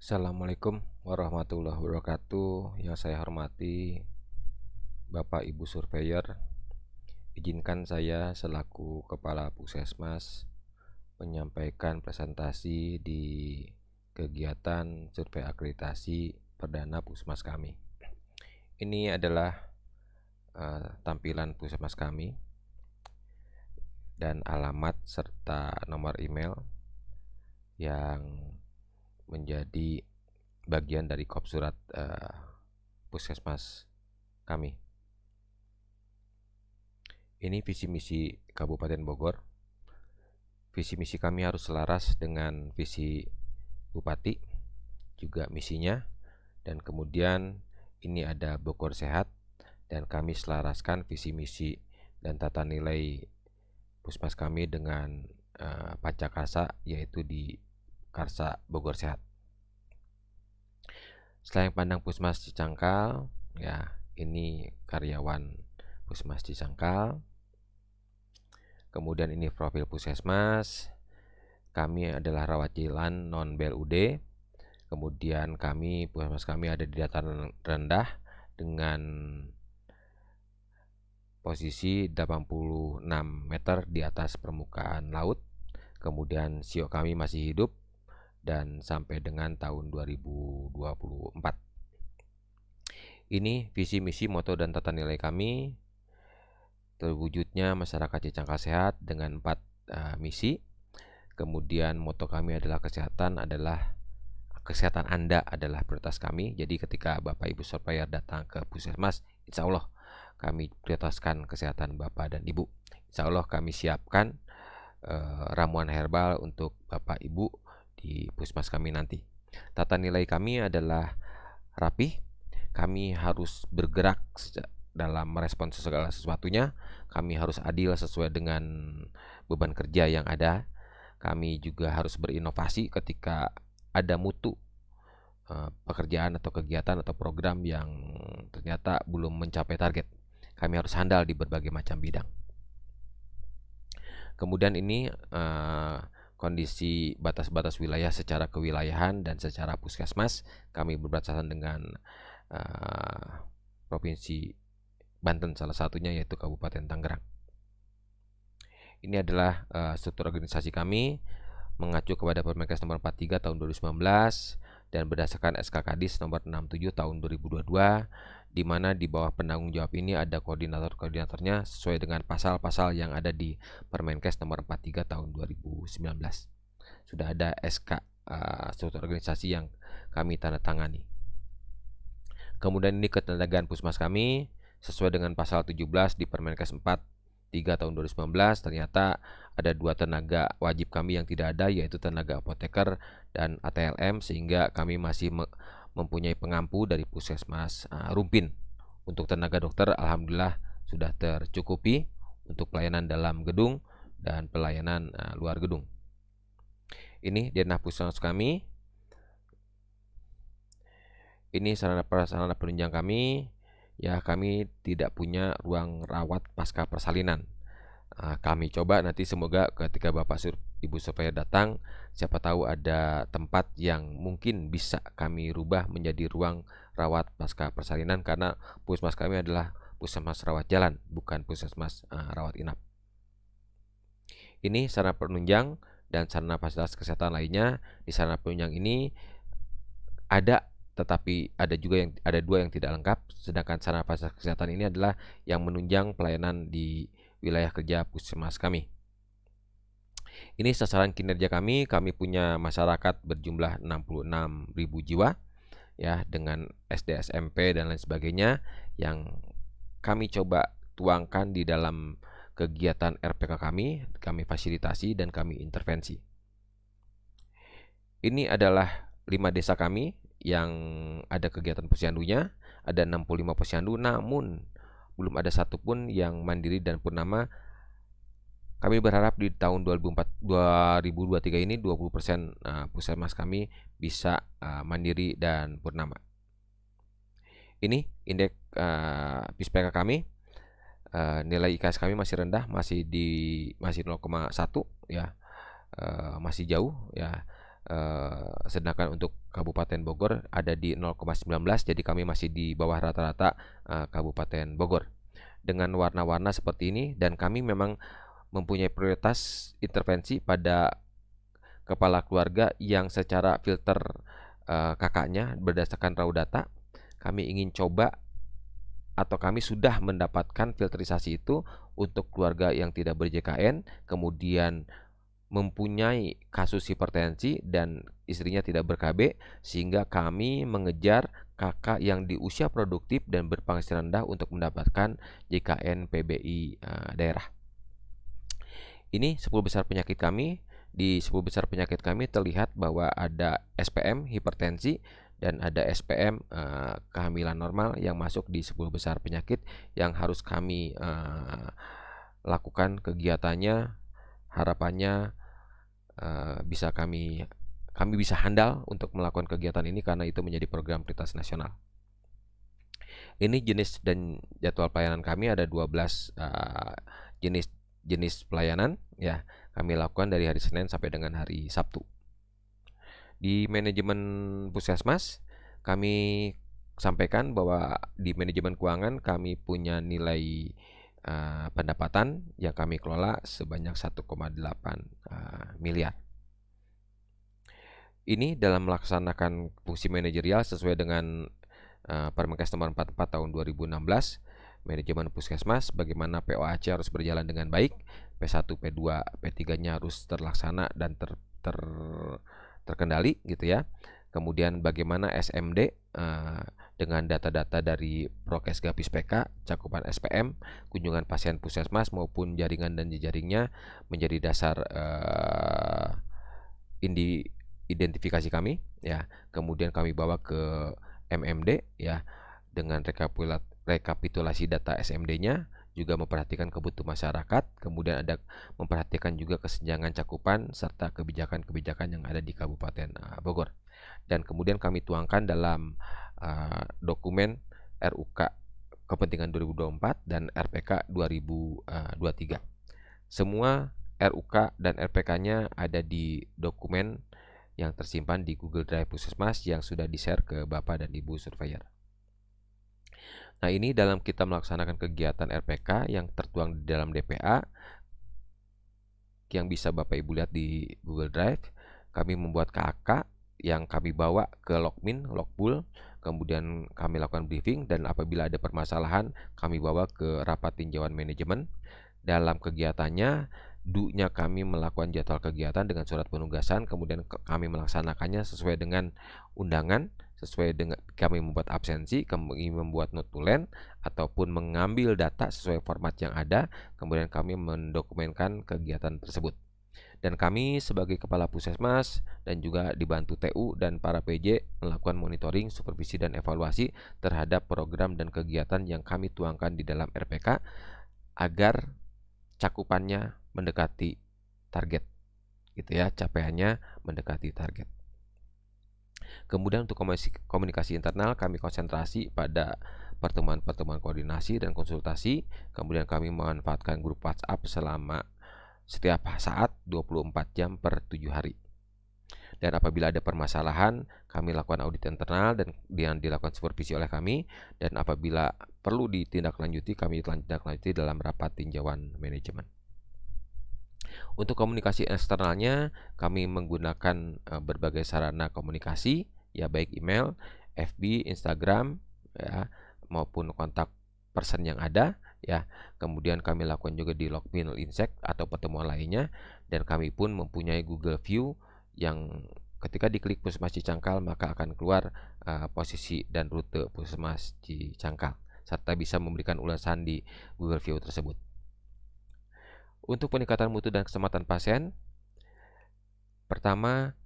Assalamualaikum warahmatullahi wabarakatuh. Yang saya hormati Bapak Ibu Surveyor, izinkan saya selaku Kepala Puskesmas menyampaikan presentasi di kegiatan survei akreditasi perdana Puskesmas kami. Ini adalah tampilan Puskesmas kami dan alamat serta nomor email yang menjadi bagian dari kop surat Puskesmas kami. Ini visi misi Kabupaten Bogor. Visi misi kami harus selaras dengan visi Bupati, juga misinya. Dan kemudian ini ada Bogor Sehat, dan kami selaraskan visi misi dan tata nilai Puskesmas kami dengan Pancakarsa, yaitu di Karsa Bogor Sehat. Selain pandang Puskesmas Cicangkal, ya ini karyawan Puskesmas Cicangkal. Kemudian ini profil Puskesmas. Kami adalah rawat jalan non BLUD. Kemudian Puskesmas kami ada di dataran rendah dengan posisi 86 meter di atas permukaan laut. Kemudian sio kami masih hidup dan sampai dengan tahun 2024. Ini visi misi moto dan tata nilai kami. Terwujudnya masyarakat Cicangkal sehat dengan 4 misi. Kemudian moto kami adalah kesehatan Anda adalah prioritas kami. Jadi ketika Bapak Ibu Surveyor datang ke Puskesmas, insya Allah kami prioritaskan kesehatan Bapak dan Ibu. Insya Allah kami siapkan ramuan herbal untuk Bapak Ibu di Puskesmas kami nanti. Tata nilai kami adalah rapih. Kami harus bergerak dalam merespon segala sesuatunya. Kami harus adil sesuai dengan beban kerja yang ada. Kami juga harus berinovasi ketika ada mutu pekerjaan atau kegiatan atau program yang ternyata belum mencapai target. Kami harus handal di berbagai macam bidang. Kemudian ini kondisi batas-batas wilayah secara kewilayahan dan secara puskesmas. Kami berbatasan dengan Provinsi Banten, salah satunya yaitu Kabupaten Tangerang. Ini adalah struktur organisasi kami mengacu kepada Permenkes nomor 43 tahun 2019 dan berdasarkan SK Kadis nomor 67 tahun 2022, di mana di bawah penanggung jawab ini ada koordinator-koordinatornya sesuai dengan pasal-pasal yang ada di Permenkes nomor 43 tahun 2019. Sudah ada SK struktur organisasi yang kami tanda tangani. Kemudian ini ketenagaan Puskesmas kami sesuai dengan pasal 17 di Permenkes 43 tahun 2019. Ternyata ada 2 tenaga wajib kami yang tidak ada, yaitu tenaga apoteker dan ATLM, sehingga kami masih mempunyai pengampu dari Puskesmas Rumpin. Untuk tenaga dokter alhamdulillah sudah tercukupi untuk pelayanan dalam gedung dan pelayanan luar gedung. Ini denah Puskesmas kami. Ini sarana prasarana penunjang kami. Ya, kami tidak punya ruang rawat pasca persalinan. Kami coba nanti semoga ketika Bapak Ibu Surveyor datang, siapa tahu ada tempat yang mungkin bisa kami rubah menjadi ruang rawat pasca persalinan, karena puskesmas kami adalah puskesmas rawat jalan, bukan puskesmas rawat inap. Ini sarana penunjang dan sarana fasilitas kesehatan lainnya. Di sarana penunjang ini ada, tetapi ada juga ada 2 yang tidak lengkap. Sedangkan sarana fasilitas kesehatan ini adalah yang menunjang pelayanan di wilayah kerja puskesmas kami. Ini sasaran kinerja kami. Kami punya masyarakat berjumlah 66.000 jiwa, ya, dengan SD, SMP dan lain sebagainya, yang kami coba tuangkan di dalam kegiatan RPK kami fasilitasi dan kami intervensi. Ini adalah 5 desa kami yang ada kegiatan posyandunya. Ada 65 posyandu, namun belum ada satupun yang mandiri dan purnama. Kami berharap di tahun 2023 ini 20% puskesmas kami bisa mandiri dan purnama. Ini indeks PISPK kami. Nilai IKS kami masih rendah, masih 0,1 ya. Masih jauh ya. sedangkan untuk Kabupaten Bogor ada di 0,19, jadi kami masih di bawah rata-rata Kabupaten Bogor. Dengan warna-warna seperti ini, dan kami memang mempunyai prioritas intervensi pada kepala keluarga yang secara filter kakaknya berdasarkan raw data, kami ingin coba atau kami sudah mendapatkan filterisasi itu untuk keluarga yang tidak ber-JKN, kemudian mempunyai kasus hipertensi dan istrinya tidak ber-KB, sehingga kami mengejar kakak yang di usia produktif dan berpenghasilan rendah untuk mendapatkan JKN PBI daerah. Ini 10 besar penyakit kami. Di 10 besar penyakit kami terlihat bahwa ada SPM hipertensi dan ada SPM kehamilan normal yang masuk di 10 besar penyakit yang harus kami lakukan kegiatannya. Harapannya bisa kami bisa handal untuk melakukan kegiatan ini karena itu menjadi program prioritas nasional. Ini jenis dan jadwal pelayanan kami, ada 12 jenis pelayanan ya, kami lakukan dari hari Senin sampai dengan hari Sabtu. Di manajemen puskesmas kami sampaikan bahwa di manajemen keuangan kami punya nilai pendapatan yang kami kelola sebanyak 1,8 miliar. Ini dalam melaksanakan fungsi manajerial sesuai dengan Permenkes nomor 44 tahun 2016, manajemen puskesmas, bagaimana POAC harus berjalan dengan baik, P1, P2, P3-nya harus terlaksana dan terkendali gitu ya. Kemudian bagaimana SMD dengan data-data dari Prokes Gapis PK, cakupan SPM, kunjungan pasien puskesmas maupun jaringan dan jejaringnya menjadi dasar identifikasi kami ya. Kemudian kami bawa ke MMD ya, dengan rekapitulasi data SMD-nya, juga memperhatikan kebutuhan masyarakat, kemudian ada memperhatikan juga kesenjangan cakupan serta kebijakan-kebijakan yang ada di Kabupaten Bogor. Dan kemudian kami tuangkan dalam dokumen RUK kepentingan 2024 dan RPK 2023. Semua RUK dan RPK-nya ada di dokumen yang tersimpan di Google Drive Puskesmas yang sudah di-share ke Bapak dan Ibu Surveyor. Nah, ini dalam kita melaksanakan kegiatan RPK yang tertuang di dalam DPA yang bisa Bapak Ibu lihat di Google Drive. Kami membuat KAK yang kami bawa ke Logmin, Logpool, kemudian kami lakukan briefing, dan apabila ada permasalahan kami bawa ke rapat tinjauan manajemen. Dalam kegiatannya, nya kami melakukan jadwal kegiatan dengan surat penugasan, kemudian kami melaksanakannya sesuai dengan undangan, sesuai dengan kami membuat absensi, kami membuat notulen ataupun mengambil data sesuai format yang ada, kemudian kami mendokumenkan kegiatan tersebut. Dan kami sebagai kepala puskesmas dan juga dibantu TU dan para PJ melakukan monitoring, supervisi dan evaluasi terhadap program dan kegiatan yang kami tuangkan di dalam RPK agar cakupannya mendekati target gitu ya, capaiannya mendekati target. Kemudian untuk komunikasi internal kami konsentrasi pada pertemuan-pertemuan koordinasi dan konsultasi, kemudian kami memanfaatkan grup WhatsApp selama setiap saat 24 jam per 7 hari. Dan apabila ada permasalahan, kami lakukan audit internal dan dilakukan supervisi oleh kami, dan apabila perlu ditindaklanjuti, kami ditindaklanjuti dalam rapat tinjauan manajemen. Untuk komunikasi eksternalnya, kami menggunakan berbagai sarana komunikasi, ya, baik email, FB, Instagram, ya, maupun kontak person yang ada, ya. Kemudian kami lakukan juga di Logmin, Insect atau pertemuan lainnya, dan kami pun mempunyai Google View yang ketika diklik Puskesmas Cicangkal maka akan keluar posisi dan rute Puskesmas Cicangkal, serta bisa memberikan ulasan di Google View tersebut. Untuk peningkatan mutu dan keselamatan pasien, pertama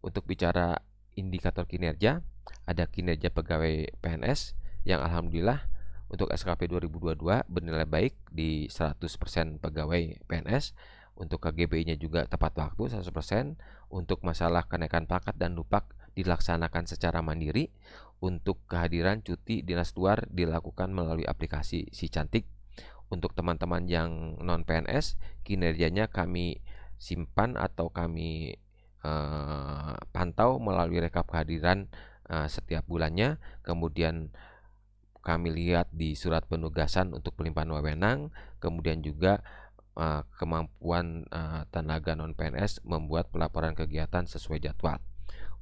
untuk bicara indikator kinerja, ada kinerja pegawai PNS yang alhamdulillah untuk SKP 2022 bernilai baik di 100% pegawai PNS. Untuk KGBI-nya juga tepat waktu 100%. Untuk masalah kenaikan pangkat dan lupak dilaksanakan secara mandiri. Untuk kehadiran cuti dinas luar dilakukan melalui aplikasi Si Cantik. Untuk teman-teman yang non PNS, kinerjanya kami simpan atau kami pantau melalui rekap kehadiran setiap bulannya. Kemudian kami lihat di surat penugasan untuk pelimpahan wewenang, kemudian juga kemampuan tenaga non-PNS membuat pelaporan kegiatan sesuai jadwal.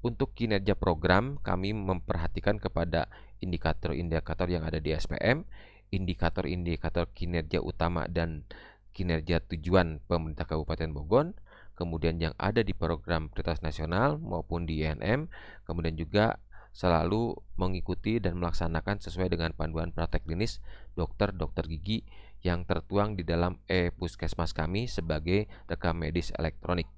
Untuk kinerja program, kami memperhatikan kepada indikator-indikator yang ada di SPM, indikator-indikator kinerja utama dan kinerja tujuan pemerintah Kabupaten Bogor, kemudian yang ada di program prioritas nasional maupun di INM, kemudian juga selalu mengikuti dan melaksanakan sesuai dengan panduan praktek klinis dokter gigi yang tertuang di dalam e-puskesmas kami sebagai rekam medis elektronik.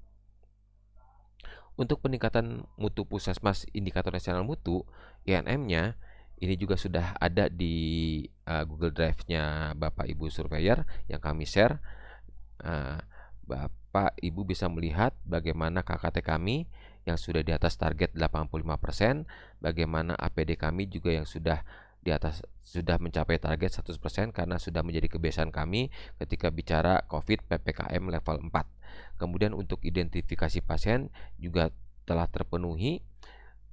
Untuk peningkatan mutu puskesmas indikator nasional mutu INM-nya ini juga sudah ada di Google Drive-nya Bapak Ibu surveyor yang kami share. Bapak Ibu bisa melihat bagaimana KKT kami yang sudah di atas target 85%, bagaimana APD kami juga yang sudah mencapai target 100% karena sudah menjadi kebiasaan kami ketika bicara COVID PPKM level 4. Kemudian untuk identifikasi pasien juga telah terpenuhi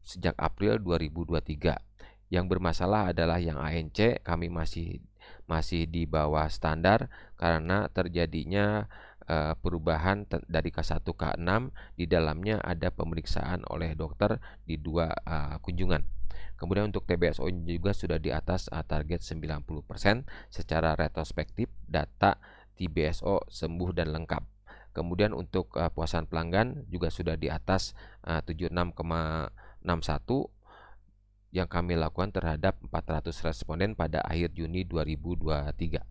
sejak April 2023. Yang bermasalah adalah yang ANC, kami masih di bawah standar karena terjadinya perubahan dari K1 ke 6, di dalamnya ada pemeriksaan oleh dokter di 2 kunjungan. Kemudian untuk TBSO juga sudah di atas target 90% secara retrospektif data TBSO sembuh dan lengkap. Kemudian untuk puasan pelanggan juga sudah di atas 76,61 yang kami lakukan terhadap 400 responden pada akhir Juni 2023.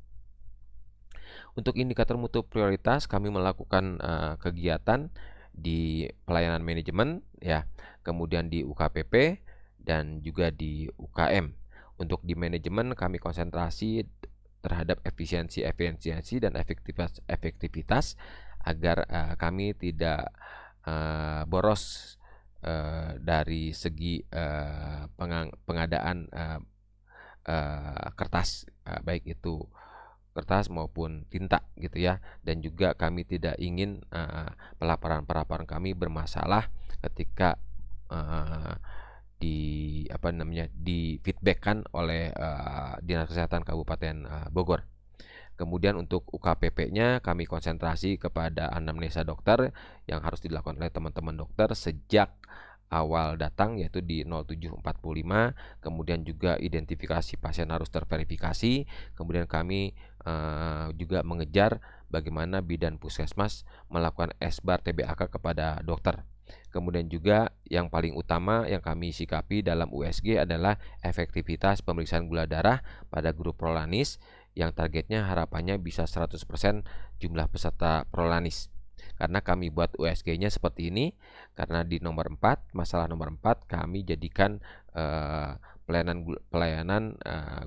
Untuk indikator mutu prioritas kami melakukan kegiatan di pelayanan manajemen ya, kemudian di UKPP dan juga di UKM. Untuk di manajemen kami konsentrasi terhadap efisiensi dan efektivitas agar kami tidak boros dari segi pengadaan kertas, baik itu kertas maupun tinta gitu ya, dan juga kami tidak ingin pelaporan kami bermasalah ketika di feedbackkan oleh Dinas Kesehatan Kabupaten Bogor. Kemudian untuk UKPP-nya kami konsentrasi kepada anamnesa dokter yang harus dilakukan oleh teman-teman dokter sejak awal datang, yaitu di 0745. Kemudian juga identifikasi pasien harus terverifikasi. Kemudian kami juga mengejar bagaimana bidan puskesmas melakukan SBAR TBAK kepada dokter. Kemudian juga yang paling utama yang kami sikapi dalam USG adalah efektivitas pemeriksaan gula darah pada grup Prolanis yang targetnya harapannya bisa 100% jumlah peserta Prolanis. Karena kami buat USG-nya seperti ini, karena di masalah nomor 4 kami jadikan pelayanan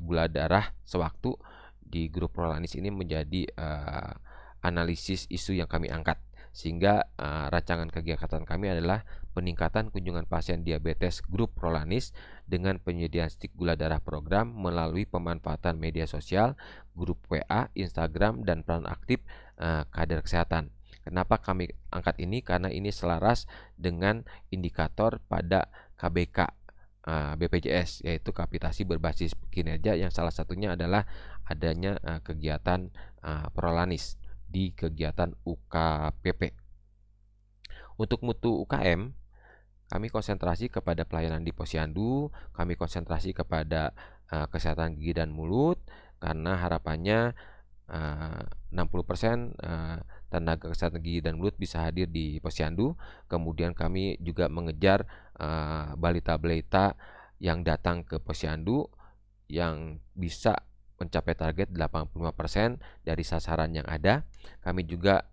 gula darah sewaktu di grup Prolanis ini menjadi analisis isu yang kami angkat. Sehingga rancangan kegiatan kami adalah peningkatan kunjungan pasien diabetes grup Prolanis dengan penyediaan stik gula darah program melalui pemanfaatan media sosial, grup WA, Instagram, dan peran aktif kader kesehatan. Kenapa kami angkat ini? Karena ini selaras dengan indikator pada KBK BPJS, yaitu kapitasi berbasis kinerja, yang salah satunya adalah adanya kegiatan Prolanis di kegiatan UKPP. Untuk mutu UKM, kami konsentrasi kepada pelayanan di posyandu, kami konsentrasi kepada kesehatan gigi dan mulut, karena harapannya 60% tenaga kesehatan gigi dan mulut bisa hadir di posyandu. Kemudian kami juga mengejar balita-balita yang datang ke posyandu yang bisa mencapai target 85% dari sasaran yang ada. Kami juga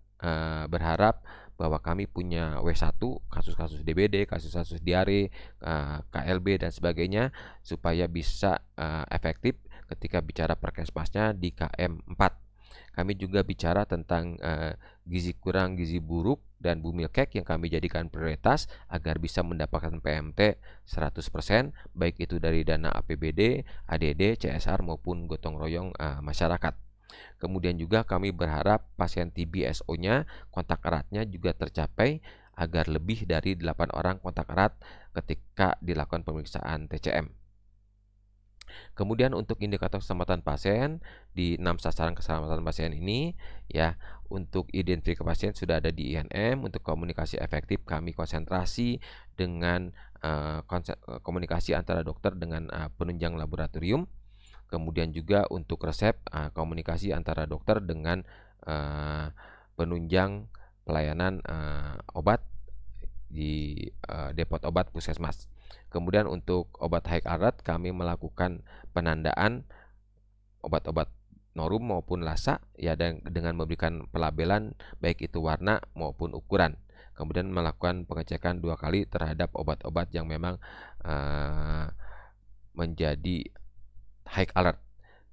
berharap bahwa kami punya W1, kasus-kasus DBD, kasus-kasus diare, KLB dan sebagainya, supaya bisa efektif ketika bicara perkesmasnya di KM4. Kami juga bicara tentang gizi kurang, gizi buruk, dan bumilkek yang kami jadikan prioritas agar bisa mendapatkan PMT 100%, baik itu dari dana APBD, ADD, CSR maupun gotong royong masyarakat. Kemudian juga kami berharap pasien TBSO-nya, kontak eratnya juga tercapai agar lebih dari 8 orang kontak erat ketika dilakukan pemeriksaan TCM. Kemudian untuk indikator keselamatan pasien di 6 sasaran keselamatan pasien ini ya, untuk identifikasi pasien sudah ada di INM, untuk komunikasi efektif kami konsentrasi dengan komunikasi antara dokter dengan penunjang laboratorium. Kemudian juga untuk resep komunikasi antara dokter dengan penunjang pelayanan obat di depot obat puskesmas. Kemudian untuk obat high alert kami melakukan penandaan obat-obat Norum maupun Lasa ya, dan dengan memberikan pelabelan baik itu warna maupun ukuran. Kemudian melakukan pengecekan 2 kali terhadap obat-obat yang memang menjadi high alert.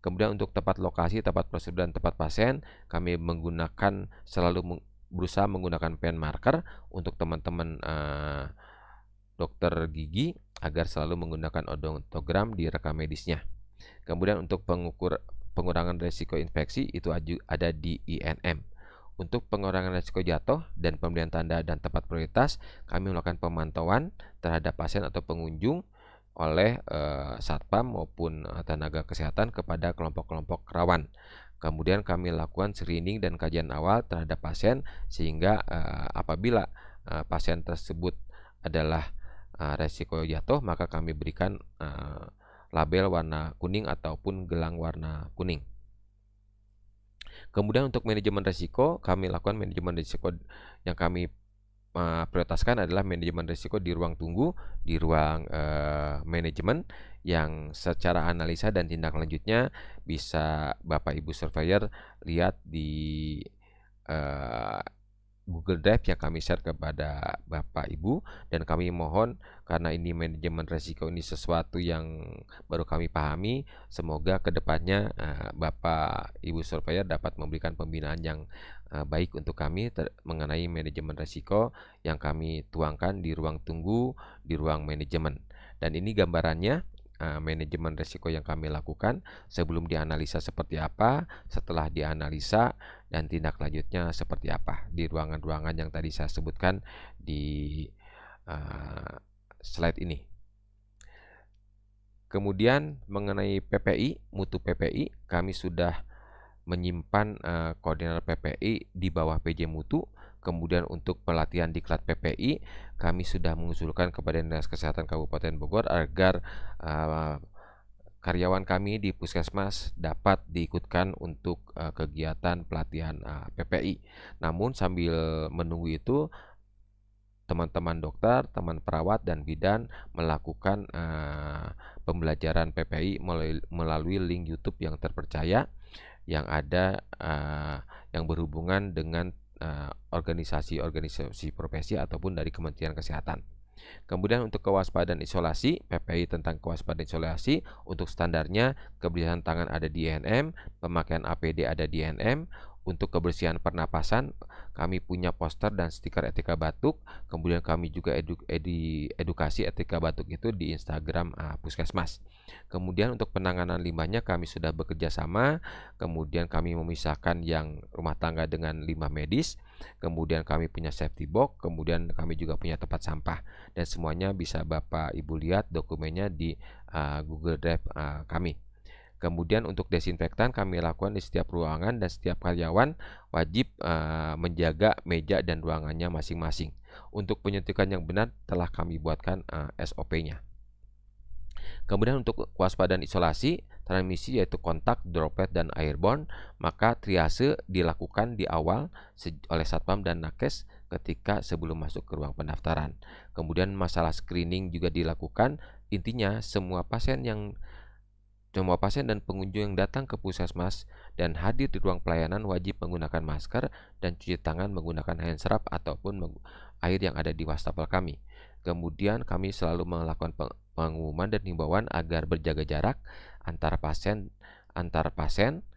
Kemudian untuk tempat lokasi, tempat prosedur dan tempat pasien kami menggunakan berusaha menggunakan pen marker untuk teman-teman dokter gigi agar selalu menggunakan odontogram di rekam medisnya. Kemudian untuk pengurangan risiko infeksi itu ada di INM. Untuk pengurangan risiko jatuh dan pemberian tanda dan tempat prioritas, kami melakukan pemantauan terhadap pasien atau pengunjung oleh satpam maupun tenaga kesehatan kepada kelompok-kelompok rawan. Kemudian kami lakukan screening dan kajian awal terhadap pasien sehingga apabila pasien tersebut adalah resiko jatuh, maka kami berikan label warna kuning ataupun gelang warna kuning. Kemudian untuk manajemen risiko, kami lakukan manajemen risiko yang kami prioritaskan adalah manajemen risiko di ruang tunggu, di ruang manajemen yang secara analisa dan tindak lanjutnya bisa Bapak Ibu surveyor lihat di Google Drive yang kami share kepada Bapak Ibu, dan kami mohon karena ini manajemen risiko ini sesuatu yang baru kami pahami, semoga kedepannya Bapak Ibu surveyor dapat memberikan pembinaan yang baik untuk kami mengenai manajemen risiko yang kami tuangkan di ruang tunggu, di ruang manajemen. Dan ini gambarannya manajemen risiko yang kami lakukan sebelum dianalisa seperti apa, setelah dianalisa, dan tindak lanjutnya seperti apa di ruangan-ruangan yang tadi saya sebutkan di slide ini. Kemudian mengenai PPI, mutu PPI, kami sudah menyimpan koordinator PPI di bawah PJ Mutu. Kemudian untuk pelatihan diklat PPI, kami sudah mengusulkan kepada Dinas Kesehatan Kabupaten Bogor agar karyawan kami di puskesmas dapat diikutkan untuk kegiatan pelatihan PPI. Namun sambil menunggu itu, teman-teman dokter, teman perawat dan bidan melakukan pembelajaran PPI melalui link YouTube yang terpercaya yang ada yang berhubungan dengan organisasi profesi ataupun dari Kementerian Kesehatan. Kemudian untuk kewaspadaan isolasi, PPI tentang kewaspadaan isolasi, untuk standarnya kebersihan tangan ada di INM, pemakaian APD ada di INM. Untuk kebersihan pernapasan, kami punya poster dan stiker etika batuk. Kemudian kami juga edukasi etika batuk itu di Instagram Puskesmas. Kemudian untuk penanganan limbahnya kami sudah bekerja sama. Kemudian kami memisahkan yang rumah tangga dengan limbah medis. Kemudian kami punya safety box. Kemudian kami juga punya tempat sampah. Dan semuanya bisa Bapak Ibu lihat dokumennya di Google Drive kami. Kemudian untuk desinfektan kami lakukan di setiap ruangan dan setiap karyawan wajib menjaga meja dan ruangannya masing-masing. Untuk penyuntikan yang benar telah kami buatkan SOP-nya. Kemudian untuk kewaspadaan isolasi transmisi yaitu kontak, droplet, dan airborne, maka triase dilakukan di awal oleh Satpam dan Nakes ketika sebelum masuk ke ruang pendaftaran. Kemudian masalah screening juga dilakukan. Intinya semua pasien dan pengunjung yang datang ke puskesmas dan hadir di ruang pelayanan wajib menggunakan masker dan cuci tangan menggunakan hand swab ataupun air yang ada di wastafel kami. Kemudian kami selalu melakukan pengumuman dan himbauan agar berjaga jarak antar pasien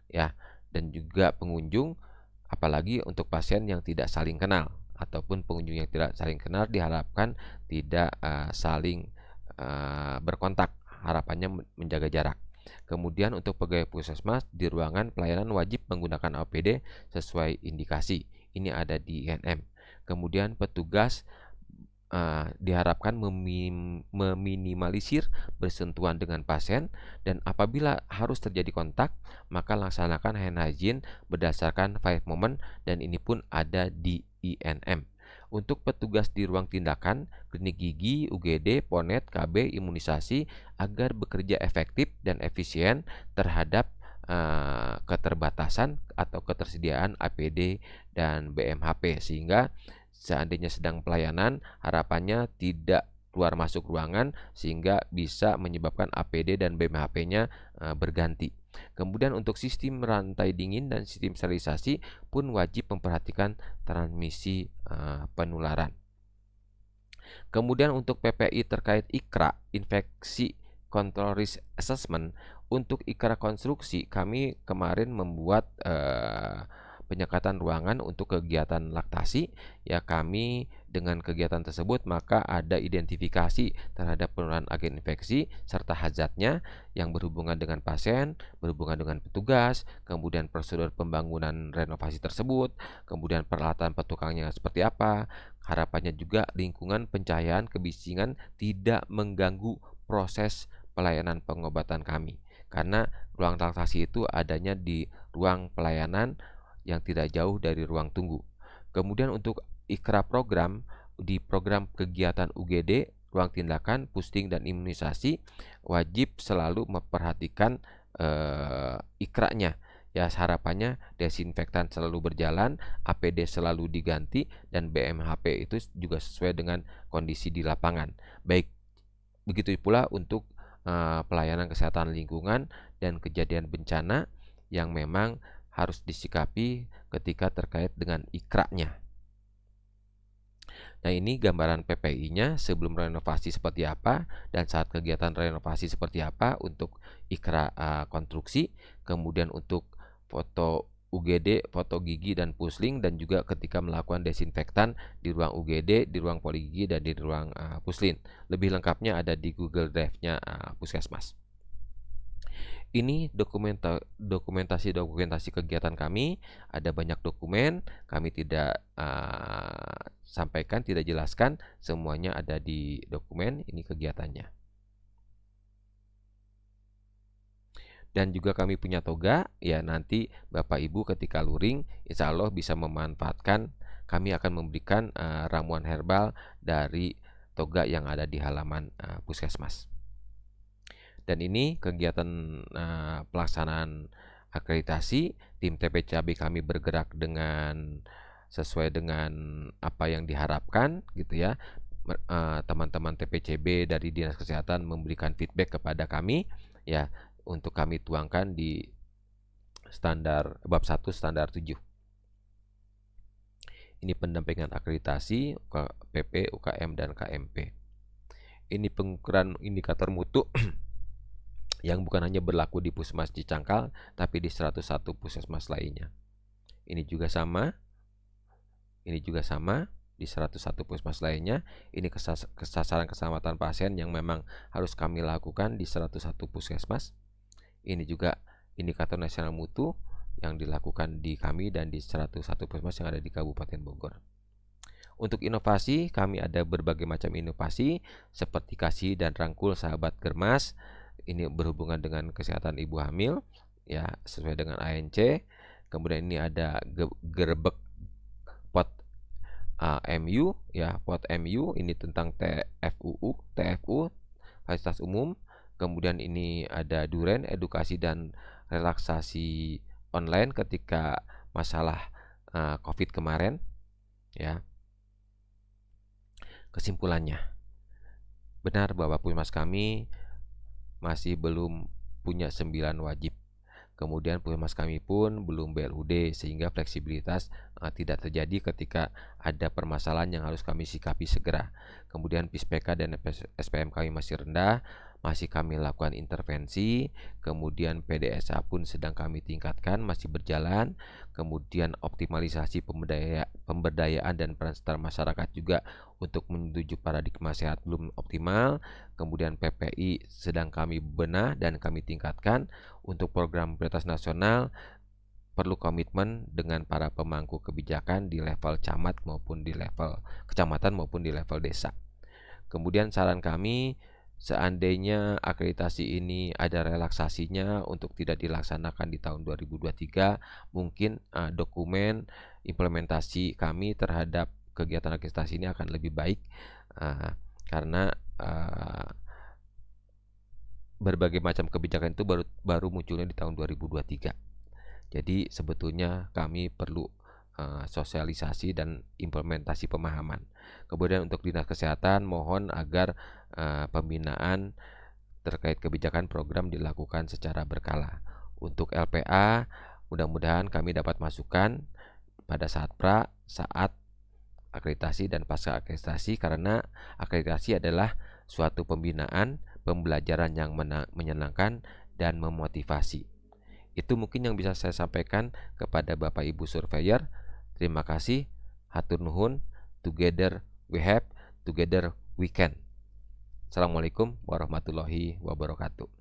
ya, dan juga pengunjung, apalagi untuk pasien yang tidak saling kenal ataupun pengunjung yang tidak saling kenal diharapkan tidak saling berkontak. Harapannya menjaga jarak. Kemudian untuk pegawai puskesmas di ruangan pelayanan wajib menggunakan APD sesuai indikasi. Ini ada di INM. Kemudian petugas diharapkan meminimalisir bersentuhan dengan pasien, dan apabila harus terjadi kontak, maka laksanakan hand hygiene berdasarkan 5 moment, dan ini pun ada di INM. Untuk petugas di ruang tindakan, klinik gigi, UGD, PONET, KB, imunisasi agar bekerja efektif dan efisien terhadap keterbatasan atau ketersediaan APD dan BMHP, sehingga seandainya sedang pelayanan, harapannya tidak keluar masuk ruangan sehingga bisa menyebabkan APD dan BMHP-nya berganti. Kemudian untuk sistem rantai dingin dan sistem sterilisasi pun wajib memperhatikan transmisi penularan. Kemudian untuk PPI terkait IKRA, Infeksi Control Risk Assessment, untuk IKRA konstruksi kami kemarin membuat penyekatan ruangan untuk kegiatan laktasi. Ya, kami dengan kegiatan tersebut maka ada identifikasi terhadap penularan agen infeksi serta hazardnya yang berhubungan dengan pasien, berhubungan dengan petugas, kemudian prosedur pembangunan renovasi tersebut, kemudian peralatan petukangnya seperti apa. Harapannya juga lingkungan pencahayaan kebisingan tidak mengganggu proses pelayanan pengobatan kami, karena ruang laktasi itu adanya di ruang pelayanan yang tidak jauh dari ruang tunggu. Kemudian untuk IKRA program, di program kegiatan UGD, ruang tindakan, pusting dan imunisasi, wajib selalu memperhatikan IKRA-nya. Ya, harapannya desinfektan selalu berjalan, APD selalu diganti, dan BMHP itu juga sesuai dengan kondisi di lapangan. Baik, begitu pula untuk pelayanan kesehatan lingkungan dan kejadian bencana yang memang harus disikapi ketika terkait dengan IKRA-nya. Nah, ini gambaran PPI-nya sebelum renovasi seperti apa dan saat kegiatan renovasi seperti apa untuk IKRA konstruksi, kemudian untuk foto UGD, foto gigi dan pusling, dan juga ketika melakukan desinfektan di ruang UGD, di ruang poligigi, dan di ruang puslin. Lebih lengkapnya ada di Google Drive-nya Puskesmas. Ini dokumentasi kegiatan kami. Ada banyak dokumen, kami tidak sampaikan, tidak jelaskan, semuanya ada di dokumen. Ini kegiatannya. Dan juga kami punya toga, ya nanti Bapak Ibu ketika luring insya Allah bisa memanfaatkan. Kami akan memberikan ramuan herbal dari toga yang ada di halaman Puskesmas. Dan ini kegiatan pelaksanaan akreditasi. Tim TPCAB kami bergerak dengan sesuai dengan apa yang diharapkan gitu ya. Teman-teman TPCB dari Dinas Kesehatan memberikan feedback kepada kami ya, untuk kami tuangkan di standar bab 1 standar 7. Ini pendampingan akreditasi PP, UKM, dan KMP. Ini pengukuran indikator mutu yang bukan hanya berlaku di Puskesmas Cicangkal, tapi di 101 puskesmas lainnya. Ini juga sama di 101 puskesmas lainnya. Ini kesasaran keselamatan pasien yang memang harus kami lakukan di 101 puskesmas. Ini juga indikator nasional mutu yang dilakukan di kami dan di 101 puskesmas yang ada di Kabupaten Bogor. Untuk inovasi, kami ada berbagai macam inovasi seperti kasih dan rangkul sahabat Germas. Ini berhubungan dengan kesehatan ibu hamil ya, sesuai dengan ANC. Kemudian ini ada gerbek pot MU ya, pot MU ini tentang TFU fasilitas umum. Kemudian ini ada duren, edukasi dan relaksasi online ketika masalah COVID kemarin ya. Kesimpulannya, benar bahwa puskesmas kami masih belum punya 9 wajib. Kemudian puskesmas kami pun belum BLUD, sehingga fleksibilitas tidak terjadi ketika ada permasalahan yang harus kami sikapi segera. Kemudian PISPK dan SPM kami masih rendah, masih kami lakukan intervensi. Kemudian PDSA pun sedang kami tingkatkan, masih berjalan. Kemudian optimalisasi pemberdayaan dan peran serta masyarakat juga untuk menuju paradigma sehat belum optimal. Kemudian PPI sedang kami benah dan kami tingkatkan. Untuk program prioritas nasional perlu komitmen dengan para pemangku kebijakan di level camat maupun di level kecamatan maupun di level desa. Kemudian saran kami, seandainya akreditasi ini ada relaksasinya untuk tidak dilaksanakan di tahun 2023, mungkin dokumen implementasi kami terhadap kegiatan akreditasi ini akan lebih baik, karena berbagai macam kebijakan itu baru munculnya di tahun 2023. Jadi sebetulnya kami perlu sosialisasi dan implementasi pemahaman. Kemudian untuk Dinas Kesehatan mohon agar pembinaan terkait kebijakan program dilakukan secara berkala. Untuk LPA, mudah-mudahan kami dapat masukan pada saat saat akreditasi dan pasca akreditasi, karena akreditasi adalah suatu pembinaan, pembelajaran yang menyenangkan dan memotivasi. Itu mungkin yang bisa saya sampaikan kepada Bapak Ibu Surveyor. Terima kasih. Hatur nuhun. Together we have, together we can. Assalamualaikum warahmatullahi wabarakatuh.